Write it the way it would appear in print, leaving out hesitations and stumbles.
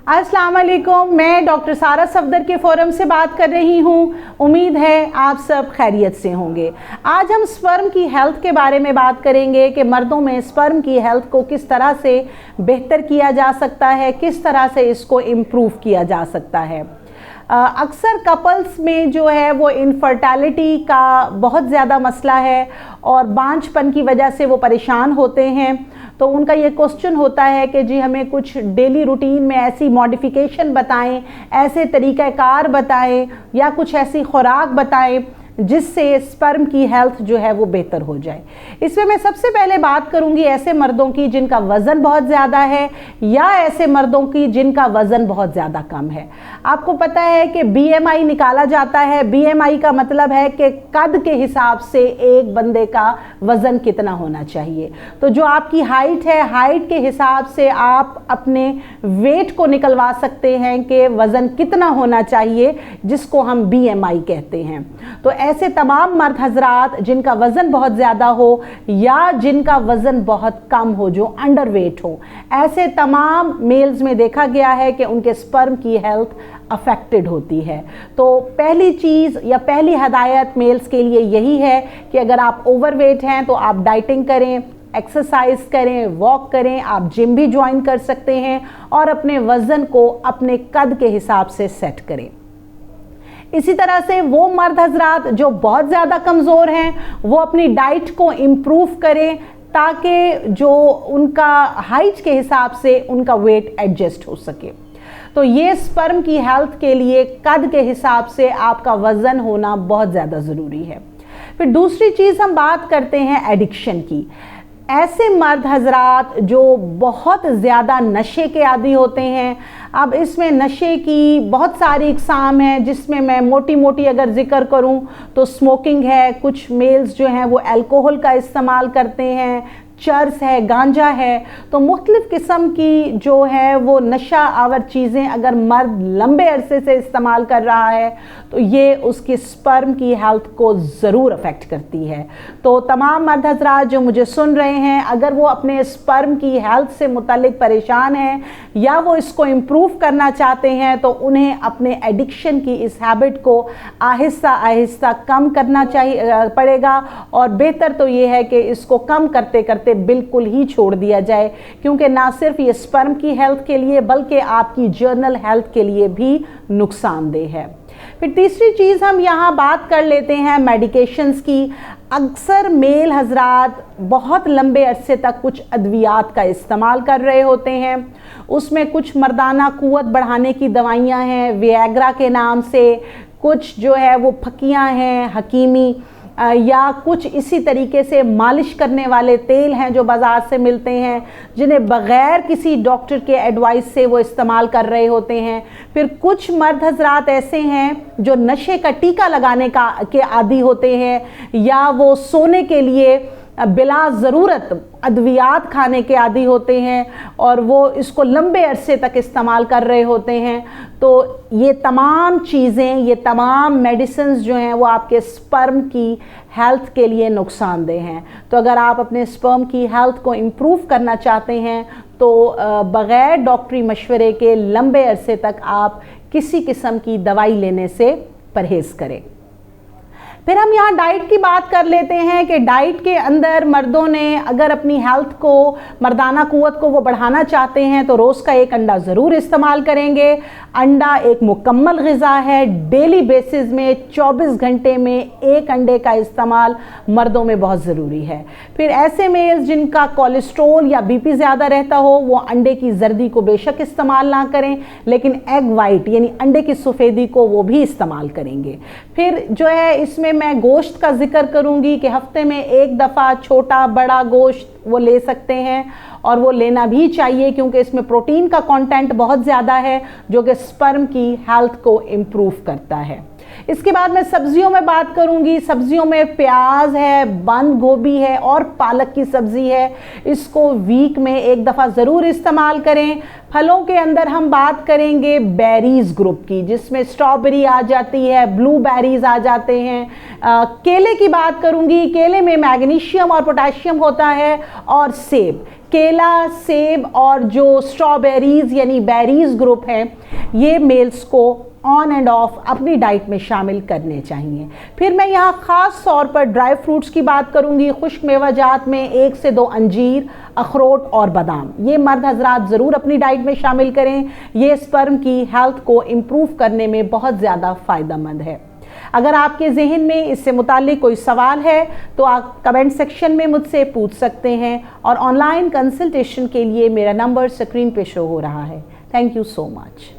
अस्सलाम वालेकुम, मैं डॉक्टर सारा सफदर के फोरम से बात कर रही हूँ। उम्मीद है आप सब खैरियत से होंगे। आज हम स्पर्म की हेल्थ के बारे में बात करेंगे कि मर्दों में स्पर्म की हेल्थ को किस तरह से बेहतर किया जा सकता है, किस तरह से इसको इम्प्रूव किया जा सकता है। अक्सर कपल्स में जो है वो इनफर्टिलिटी का बहुत ज़्यादा मसला है और बांझपन की वजह से वो परेशान होते हैं। तो उनका ये क्वेश्चन होता है कि जी हमें कुछ डेली रूटीन में ऐसी मॉडिफिकेशन बताएं, ऐसे तरीक़ाकार बताएं या कुछ ऐसी खुराक बताएं जिससे स्पर्म की हेल्थ जो है वो बेहतर हो जाए। इसमें मैं सबसे पहले बात करूंगी ऐसे मर्दों की जिनका वज़न बहुत ज़्यादा है या ऐसे मर्दों की जिनका वज़न बहुत ज़्यादा कम है। आपको पता है कि BMI निकाला जाता है। BMI का मतलब है कि कद के हिसाब से एक बंदे का वज़न कितना होना चाहिए। तो जो आपकी हाइट है, हाइट के हिसाब से आप अपने वेट को निकलवा सकते हैं कि वज़न कितना होना चाहिए, जिसको हम BMI कहते हैं। तो ऐसे तमाम मर्द हजरात जिनका वज़न बहुत ज़्यादा हो या जिनका वज़न बहुत कम हो, जो अंडर वेट हो, ऐसे तमाम मेल्स में देखा गया है कि उनके स्पर्म की हेल्थ अफेक्टेड होती है। तो पहली चीज़ या पहली हदायत मेल्स के लिए यही है कि अगर आप ओवरवेट हैं तो आप डाइटिंग करें, एक्सरसाइज करें, वॉक करें, आप जिम भी ज्वाइन कर सकते हैं और अपने वज़न को अपने कद के हिसाब से सेट करें। इसी तरह से वो मर्द हजरात जो बहुत ज़्यादा कमज़ोर हैं वो अपनी डाइट को इम्प्रूव करें ताकि जो उनका हाइट के हिसाब से उनका वेट एडजस्ट हो सके। तो ये स्पर्म की हेल्थ के लिए कद के हिसाब से आपका वज़न होना बहुत ज़्यादा ज़रूरी है। फिर दूसरी चीज़ हम बात करते हैं एडिक्शन की। ऐसे मर्द हजरात जो बहुत ज़्यादा नशे के आदी होते हैं। अब इसमें नशे की बहुत सारी इकसाम हैं, जिसमें मैं मोटी मोटी अगर ज़िक्र करूं तो स्मोकिंग है, कुछ मेल्स जो हैं वो अल्कोहल का इस्तेमाल करते हैं, चर्स है, गांजा है। तो मुख्तलिफ़ किस्म की जो है वो नशा आवर चीज़ें अगर मर्द लंबे अरसे से इस्तेमाल कर रहा है तो ये उसकी स्पर्म की हेल्थ को ज़रूर अफेक्ट करती है। तो तमाम मर्द हजरात जो मुझे सुन रहे हैं, अगर वो अपने स्पर्म की हेल्थ से मुतल्लिक परेशान हैं या वो इसको इम्प्रूव करना चाहते हैं तो उन्हें अपने एडिक्शन की इस हैबिट को आहिस्ता आहिस्ता कम करना पड़ेगा। और बेहतर तो ये है कि इसको कम करते करते बिल्कुल ही छोड़ दिया जाए, क्योंकि ना सिर्फ ये स्पर्म की हेल्थ के लिए बल्कि आपकी जर्नल हेल्थ के लिए भी नुकसानदेह है। फिर तीसरी चीज़ हम यहाँ बात कर लेते हैं मेडिकेशंस की। अक्सर मेल हजरात बहुत लंबे अरसे तक कुछ अद्वियात का इस्तेमाल कर रहे होते हैं। उसमें कुछ मर्दाना क़ुव्वत बढ़ाने की दवाइयाँ हैं विएग्रा के नाम से, कुछ जो है वो फकियाँ हैं हकीमी, या कुछ इसी तरीके से मालिश करने वाले तेल हैं जो बाज़ार से मिलते हैं, जिन्हें बग़ैर किसी डॉक्टर के एडवाइस से वो इस्तेमाल कर रहे होते हैं। फिर कुछ मर्द हजरात ऐसे हैं जो नशे का टीका लगाने के आदी होते हैं या वो सोने के लिए बिला ज़रूरत अद्वियात खाने के आदी होते हैं और वो इसको लंबे अरसे तक इस्तेमाल कर रहे होते हैं। तो ये तमाम चीज़ें, ये तमाम मेडिसिन्स जो हैं वो आपके स्पर्म की हेल्थ के लिए नुकसानदेह हैं। तो अगर आप अपने स्पर्म की हेल्थ को इम्प्रूव करना चाहते हैं तो बग़ैर डॉक्टरी मशवरे के लंबे अरसे तक आप किसी किस्म की दवाई लेने से परहेज़ करें। फिर हम यहाँ डाइट की बात कर लेते हैं कि डाइट के अंदर मर्दों ने अगर अपनी हेल्थ को, मर्दाना क़ुव्वत को वो बढ़ाना चाहते हैं तो रोज़ का एक अंडा ज़रूर इस्तेमाल करेंगे। अंडा एक मुकम्मल ग़िज़ा है। डेली बेसिस में 24 घंटे में एक अंडे का इस्तेमाल मर्दों में बहुत ज़रूरी है। फिर ऐसे मेल्स जिनका कोलेस्ट्रोल या BP ज़्यादा रहता हो वो अंडे की जर्दी को बेशक इस्तेमाल ना करें, लेकिन एग वाइट यानी अंडे की सफ़ेदी को वो भी इस्तेमाल करेंगे। फिर जो है इसमें मैं गोश्त का जिक्र करूंगी कि हफ्ते में एक दफ़ा छोटा बड़ा गोश्त वो ले सकते हैं और वो लेना भी चाहिए, क्योंकि इसमें प्रोटीन का कंटेंट बहुत ज़्यादा है जो कि स्पर्म की हेल्थ को इम्प्रूव करता है। इसके बाद मैं सब्जियों में बात करूंगी। सब्जियों में प्याज है, बंद गोभी है और पालक की सब्ज़ी है। इसको वीक में एक दफ़ा ज़रूर इस्तेमाल करें। फलों के अंदर हम बात करेंगे बेरीज़ ग्रुप की, जिसमें स्ट्रॉबेरी आ जाती है, ब्लूबेरीज़ आ जाते हैं। केले की बात करूंगी। केले में मैग्नीशियम और पोटेशियम होता है और सेब। केला, सेब और जो स्ट्रॉबेरीज यानी बेरीज ग्रुप है, ये मेल्स को ऑन एंड ऑफ अपनी डाइट में शामिल करने चाहिए। फिर मैं यहाँ ख़ास तौर पर ड्राई फ्रूट्स की बात करूँगी। खुश्क मेवाजात में 1 से 2 अंजीर, अखरोट और बादाम, ये मर्द हजरात ज़रूर अपनी डाइट में शामिल करें। ये स्पर्म की हेल्थ को इम्प्रूव करने में बहुत ज़्यादा फ़ायदेमंद है। अगर आपके जहन में इससे मुताल्लिक कोई सवाल है तो आप कमेंट सेक्शन में मुझसे पूछ सकते हैं, और ऑनलाइन कंसल्टेशन के लिए मेरा नंबर स्क्रीन पे शो हो रहा है। Thank you so much.